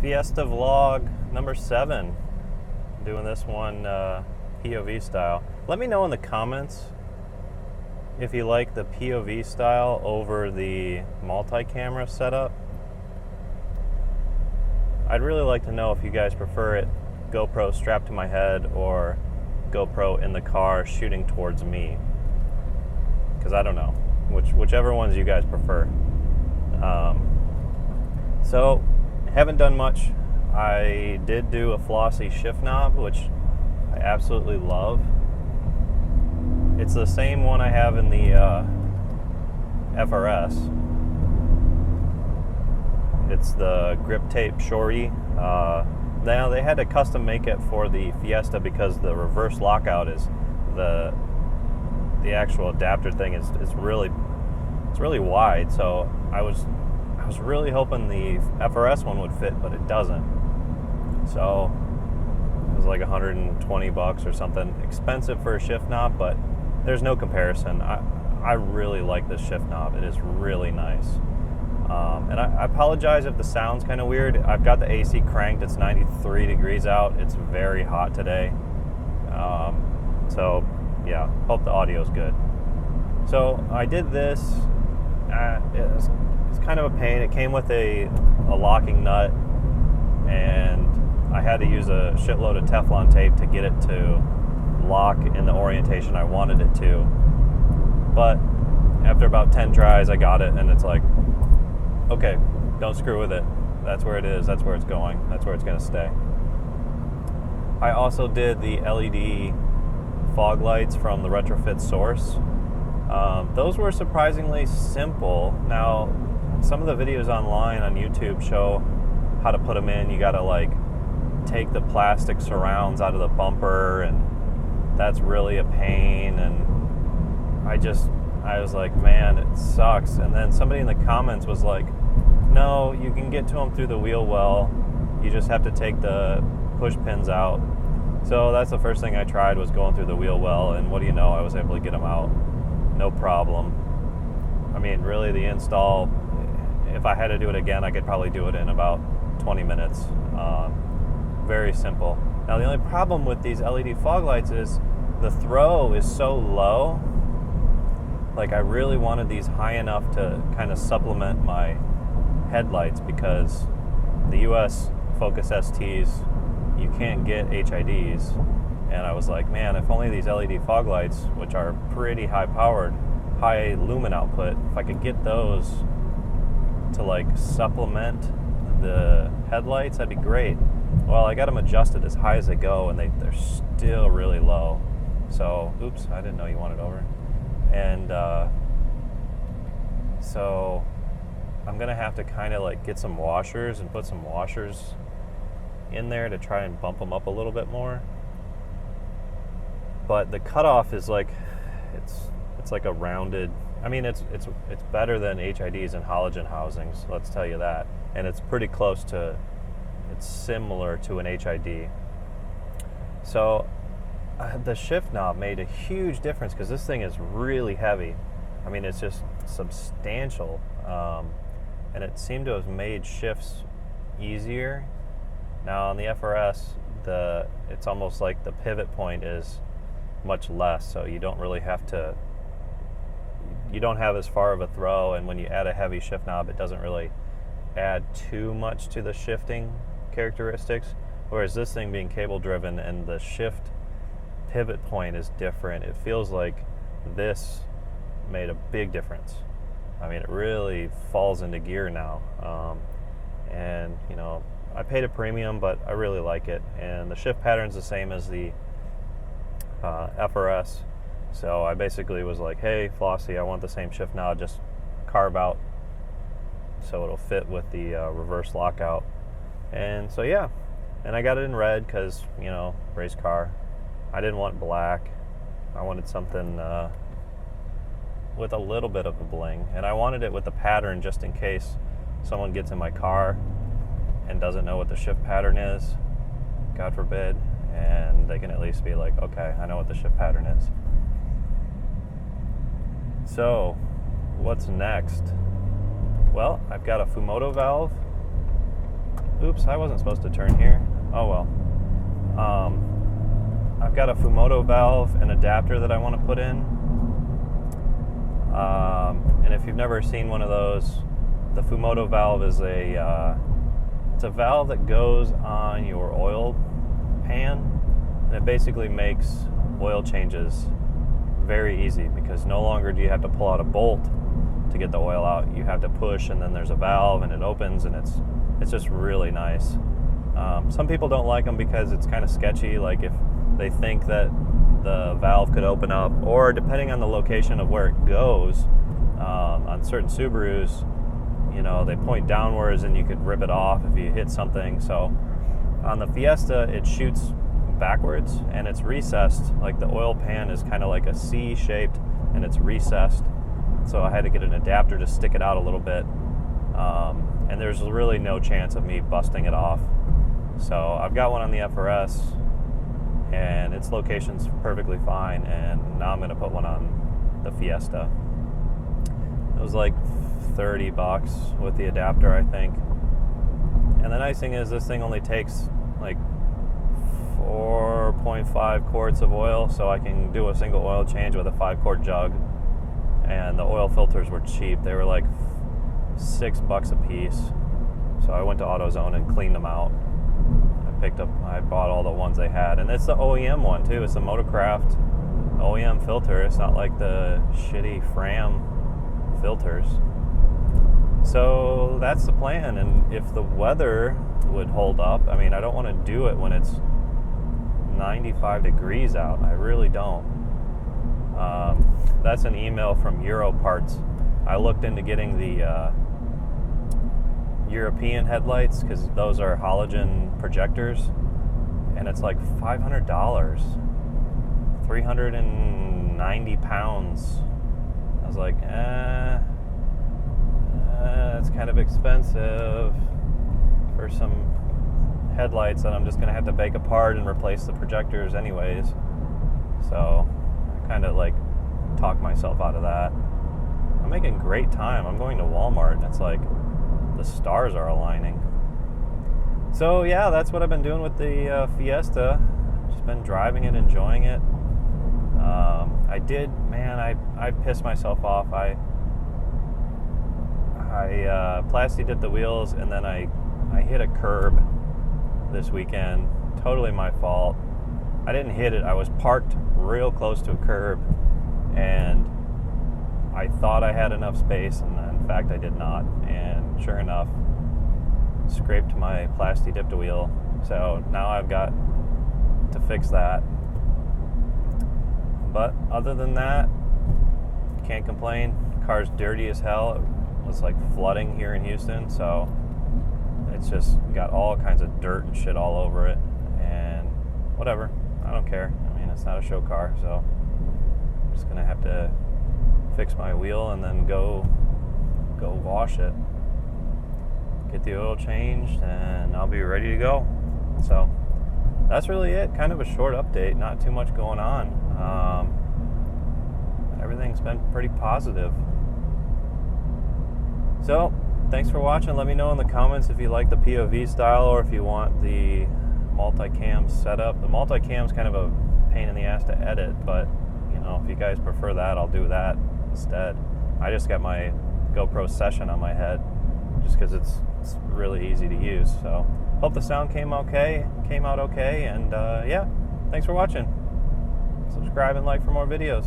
Fiesta vlog number 7. Doing this one POV style. Let me know in the comments if you like the POV style over the multi-camera setup. I'd really like to know if you guys prefer it GoPro strapped to my head or GoPro in the car shooting towards me. Because I don't know. Whichever ones you guys prefer. So, haven't done much. I did do a Flossy shift knob, which I absolutely love. It's the same one I have in the FRS. It's the grip tape shorty. Now they had to custom make it for the Fiesta because the reverse lockout is the actual adapter thing is really wide. So I was really hoping the FRS one would fit, but it doesn't. So it was like $120 or something. Expensive for a shift knob, but there's no comparison. I really like this shift knob. It is really nice. And I apologize if the sound's kind of weird. I've got the AC cranked. It's 93 degrees out. It's very hot today. So yeah, hope the audio's good. So I did this. It's kind of a pain. It came with a locking nut, and I had to use a shitload of Teflon tape to get it to lock in the orientation I wanted it to. But after about 10 tries, I got it, and it's like, okay, don't screw with it. That's where it is. That's where it's going. That's where it's going to stay. I also did the LED fog lights from the retrofit source. Those were surprisingly simple. Now, some of the videos online on YouTube show how to put them in. You got to like take the plastic surrounds out of the bumper, and that's really a pain. And I was like, man, it sucks. And then somebody in the comments was like, no, you can get to them through the wheel well. You just have to take the push pins out. So that's the first thing I tried, was going through the wheel well, and what do you know, I was able to get them out. No problem. I mean, really, the install, if I had to do it again, I could probably do it in about 20 minutes. Very simple. Now, the only problem with these LED fog lights is the throw is so low. Like, I really wanted these high enough to kind of supplement my headlights, because the US Focus STs, you can't get HIDs. And I was like, man, if only these LED fog lights, which are pretty high powered, high lumen output, if I could get those to like supplement the headlights, that'd be great. Well, I got them adjusted as high as they go, and they're still really low. So, oops, I didn't know you wanted over. And so I'm gonna have to kind of like get some washers and put some washers in there to try and bump them up a little bit more. But the cutoff is like, it's like a rounded. I mean, it's better than HIDs and halogen housings. Let's tell you that. And it's pretty close to. It's similar to an HID. So the shift knob made a huge difference, because this thing is really heavy. I mean, it's just substantial, and it seemed to have made shifts easier. Now on the FRS, it's almost like the pivot point is much less, so you don't really have to. You don't have as far of a throw, and when you add a heavy shift knob, it doesn't really add too much to the shifting characteristics. Whereas this thing being cable driven and the shift pivot point is different, it feels like this made a big difference. I mean, it really falls into gear now. And you know, I paid a premium, but I really like it. And the shift pattern's the same as the FRS. So I basically was like, hey, Flossy, I want the same shift knob, just carve out so it'll fit with the reverse lockout. And so yeah, and I got it in red because, you know, race car. I didn't want black. I wanted something with a little bit of a bling, and I wanted it with the pattern just in case someone gets in my car and doesn't know what the shift pattern is, God forbid, and they can at least be like, okay, I know what the shift pattern is. So, what's next? Well, I've got a Fumoto valve Oops, I wasn't supposed to turn here. Oh well. I've got a Fumoto valve and adapter that I want to put in. And if you've never seen one of those, the Fumoto valve is it's a valve that goes on your oil pan, and it basically makes oil changes very easy because no longer do you have to pull out a bolt to get the oil out. You have to push, and then there's a valve, and it opens, and it's just really nice. Some people don't like them because it's kind of sketchy, like if they think that the valve could open up, or depending on the location of where it goes, on certain Subarus, you know, they point downwards and you could rip it off if you hit something. So on the Fiesta, it shoots backwards and it's recessed. Like the oil pan is kind of like a C shaped and it's recessed. So I had to get an adapter to stick it out a little bit. And there's really no chance of me busting it off. So I've got one on the FRS and its location's perfectly fine. And now I'm going to put one on the Fiesta. It was like $30 with the adapter, I think. And the nice thing is this thing only takes like 4.5 quarts of oil, so I can do a single oil change with a 5-quart jug. And the oil filters were cheap. They were like $6 a piece. So I went to AutoZone and cleaned them out. I bought all the ones they had. And it's the OEM one too. It's the Motocraft OEM filter. It's not like the shitty Fram filters. So that's the plan. And if the weather would hold up, I mean, I don't want to do it when it's 95 degrees out. I really don't. That's an email from Euro Parts. I looked into getting the European headlights because those are halogen projectors, and it's like $500, 390 pounds. I was like, it's kind of expensive for some headlights that I'm just going to have to bake apart and replace the projectors anyways. So I kind of like talked myself out of that. I'm making great time. I'm going to Walmart and it's like the stars are aligning. So yeah, that's what I've been doing with the Fiesta. Just been driving it, enjoying it. I pissed myself off. I plasti dipped the wheels and then I hit a curb this weekend. Totally my fault. I didn't hit it. I was parked real close to a curb and I thought I had enough space, and in fact I did not. And sure enough, scraped my plasti dipped wheel. So now I've got to fix that. But other than that, can't complain. Car's dirty as hell. It was like flooding here in Houston, so it's just got all kinds of dirt and shit all over it. And whatever, I don't care. I mean, it's not a show car, so I'm just gonna have to fix my wheel and then go wash it, get the oil changed, and I'll be ready to go. So that's really it. Kind of a short update, not too much going on. Everything's been pretty positive. So thanks for watching. Let me know in the comments if you like the POV style or if you want the multicam setup. The multicam's kind of a pain in the ass to edit, but you know, if you guys prefer that, I'll do that instead. I just got my GoPro Session on my head just because it's really easy to use. So hope the sound came out okay, and yeah, thanks for watching. Subscribe and like for more videos.